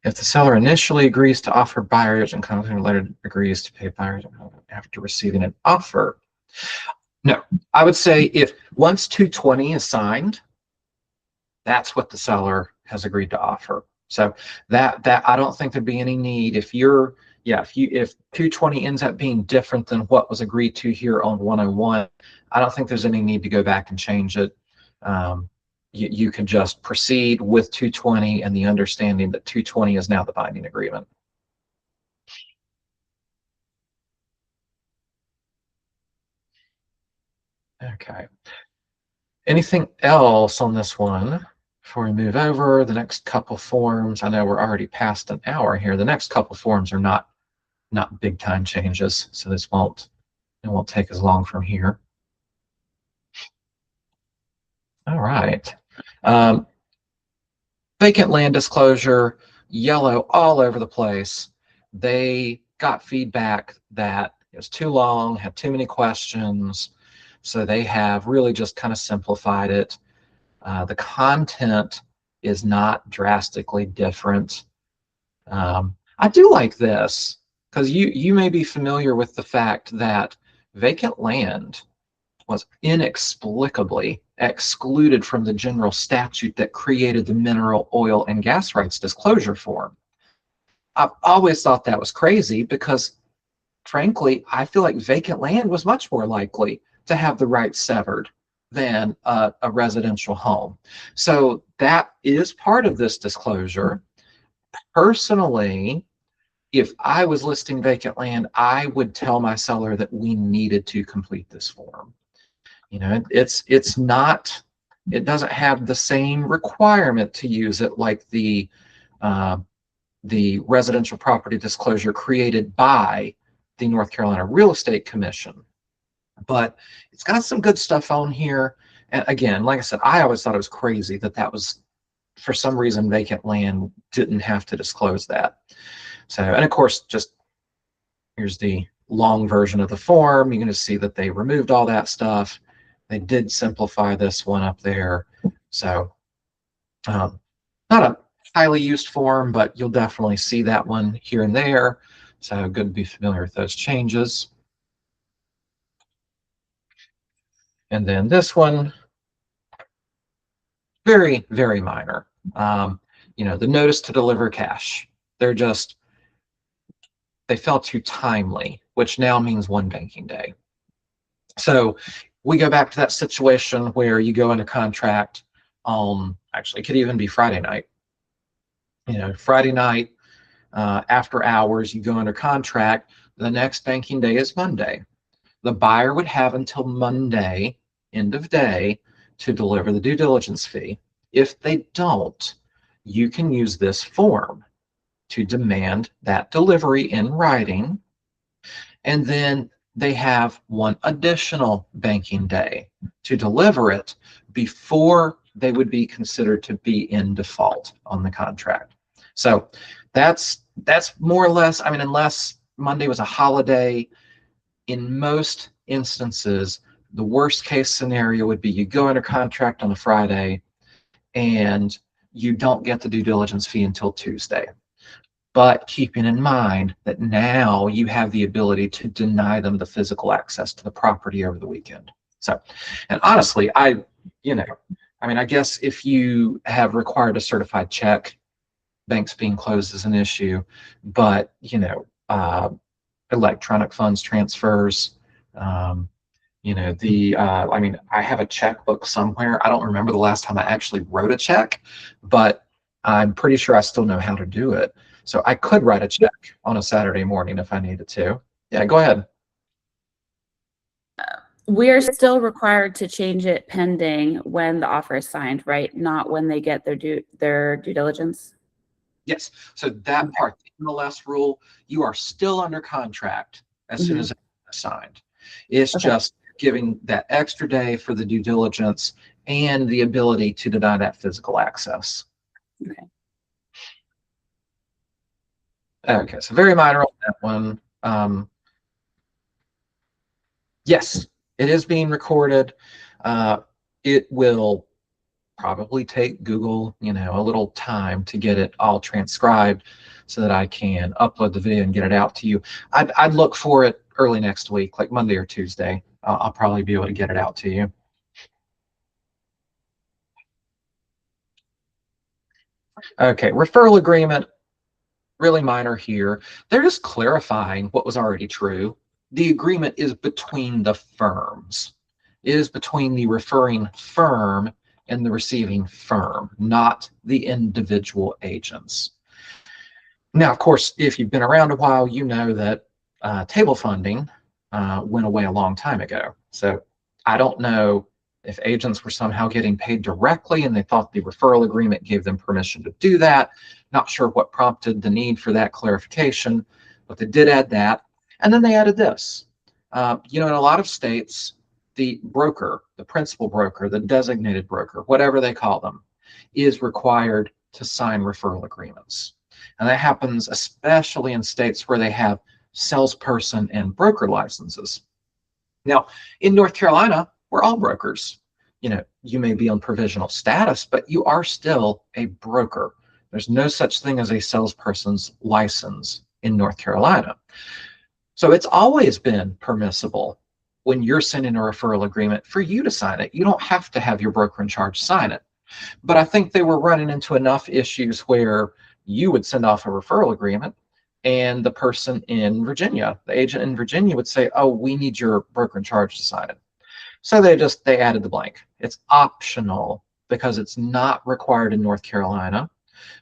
If the seller initially agrees to offer buyers and later agrees to pay buyers after receiving an offer. No, I would say if once 220 is signed, that's what the seller has agreed to offer. So that I don't think there'd be any need if 220 ends up being different than what was agreed to here on 101, I don't think there's any need to go back and change it. You can just proceed with 220 and the understanding that 220 is now the binding agreement. Okay. Anything else on this one before we move over? The next couple forms, I know we're already past an hour here. The next couple forms are not big time changes, so it won't take as long from here. All right. Vacant land disclosure, yellow all over the place. They got feedback that it was too long, had too many questions, so they have really just kind of simplified it. The content is not drastically different. I do like this because you may be familiar with the fact that vacant land was inexplicably excluded from the general statute that created the mineral, oil, and gas rights disclosure form. I've always thought that was crazy because, frankly, I feel like vacant land was much more likely to have the rights severed than a residential home. So that is part of this disclosure. Personally, if I was listing vacant land, I would tell my seller that we needed to complete this form. You know, it's not, it doesn't have the same requirement to use it like uh, the residential property disclosure created by the North Carolina Real Estate Commission. But it's got some good stuff on here. And again, like I said, I always thought it was crazy that that was, for some reason, vacant land didn't have to disclose that. So, and of course, just here's the long version of the form. You're going to see that they removed all that stuff. They did simplify this one up there. So, not a highly used form, but you'll definitely see that one here and there. So good to be familiar with those changes. And then this one, very, very minor. You know, the notice to deliver cash. They're just, they fell too timely, which now means one banking day. So we go back to that situation where you go into contract on, actually, it could even be Friday night. You know, Friday night, after hours, you go under contract. The next banking day is Monday. The buyer would have until Monday, end of day, to deliver the due diligence fee. If they don't, you can use this form to demand that delivery in writing. And then they have one additional banking day to deliver it before they would be considered to be in default on the contract. So that's more or less, I mean, unless Monday was a holiday, in most instances, the worst case scenario would be you go under contract on a Friday and you don't get the due diligence fee until Tuesday. But keeping in mind that now you have the ability to deny them the physical access to the property over the weekend. So, and honestly, I guess if you have required a certified check, banks being closed is an issue, but, electronic funds transfers, I have a checkbook somewhere. I don't remember the last time I actually wrote a check, but I'm pretty sure I still know how to do it. So I could write a check on a Saturday morning if I needed to. Yeah, go ahead. We're still required to change it pending when the offer is signed, right? Not when they get their due diligence. Yes. So that part, the MLS rule, you are still under contract as soon as it's signed. It's just giving that extra day for the due diligence and the ability to deny that physical access. Okay, so very minor on that one. Yes, it is being recorded. It will probably take Google, a little time to get it all transcribed so that I can upload the video and get it out to you. I'd look for it early next week, like Monday or Tuesday. I'll probably be able to get it out to you. Okay, referral agreement, really minor here. They're just clarifying what was already true. The agreement is between the firms. It is between the referring firm and the receiving firm, not the individual agents. Now, of course, if you've been around a while, you know that table funding went away a long time ago. So I don't know if agents were somehow getting paid directly and they thought the referral agreement gave them permission to do that. Not sure what prompted the need for that clarification, but they did add that. And then they added this. In a lot of states, the broker, the principal broker, the designated broker, whatever they call them, is required to sign referral agreements. And that happens especially in states where they have salesperson and broker licenses. Now, in North Carolina, we're all brokers. You may be on provisional status, but you are still a broker. There's no such thing as a salesperson's license in North Carolina. So it's always been permissible when you're sending a referral agreement for you to sign it. You don't have to have your broker in charge sign it. But I think they were running into enough issues where you would send off a referral agreement and the person in Virginia, the agent in Virginia, would say, oh, we need your broker in charge to sign it. So they added the blank. It's optional because it's not required in North Carolina.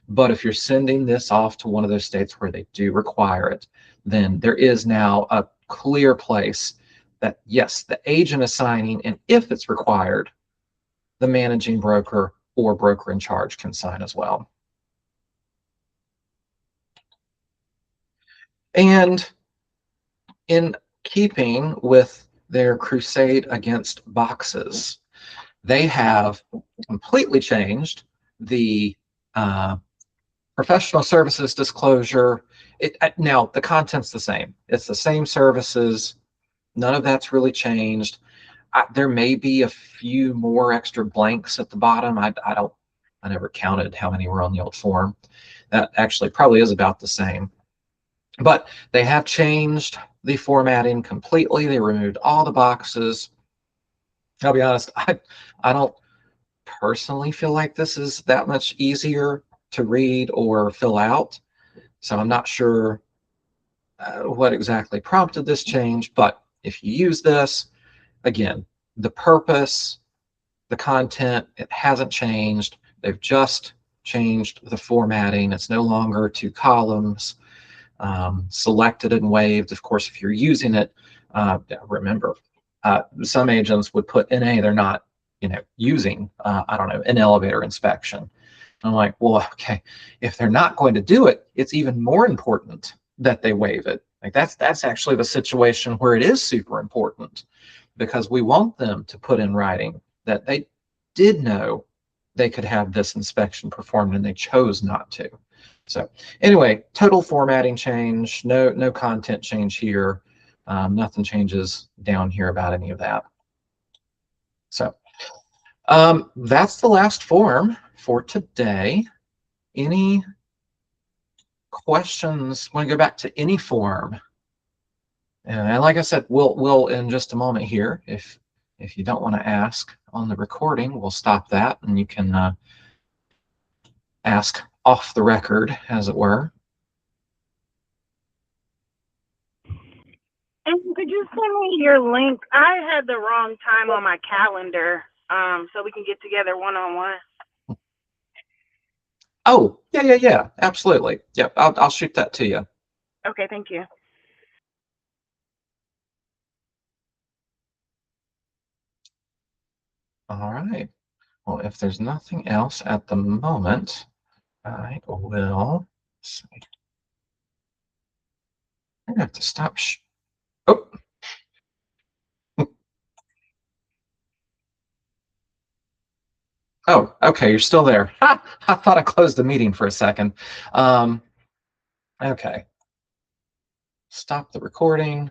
But if you're sending this off to one of those states where they do require it, then there is now a clear place that, yes, the agent is signing, and if it's required, the managing broker or broker in charge can sign as well. And in keeping with their crusade against boxes, they have completely changed the professional services disclosure. Now, the content's the same. It's the same services. None of that's really changed. There may be a few more extra blanks at the bottom. I never counted how many were on the old form. That actually probably is about the same. But they have changed the formatting completely. They removed all the boxes. I'll be honest, I don't personally feel like this is that much easier to read or fill out. So I'm not sure what exactly prompted this change, but if you use this, again, the purpose, the content, it hasn't changed. They've just changed the formatting. It's no longer 2 columns, selected and waived. Of course, if you're using it, remember, some agents would put NA, they're not, using, I don't know, an elevator inspection. I'm like, well, okay, if they're not going to do it, it's even more important that they waive it. Like that's actually the situation where it is super important, because we want them to put in writing that they did know they could have this inspection performed and they chose not to. So anyway, total formatting change, no content change here. Nothing changes down here about any of that. So that's the last form for today. Any questions? Want to go back to any form? And like I said, we'll in just a moment here. If you don't want to ask on the recording, we'll stop that, and you can ask off the record, as it were. And could you send me your link? I had the wrong time on my calendar, so we can get together one-on-one. Oh, yeah, absolutely. Yep, I'll shoot that to you. Okay, thank you. All right. Well, if there's nothing else at the moment, I will see. I'm gonna have to stop. Oh. Oh, okay, you're still there. Ha! I thought I closed the meeting for a second. Okay. Stop the recording.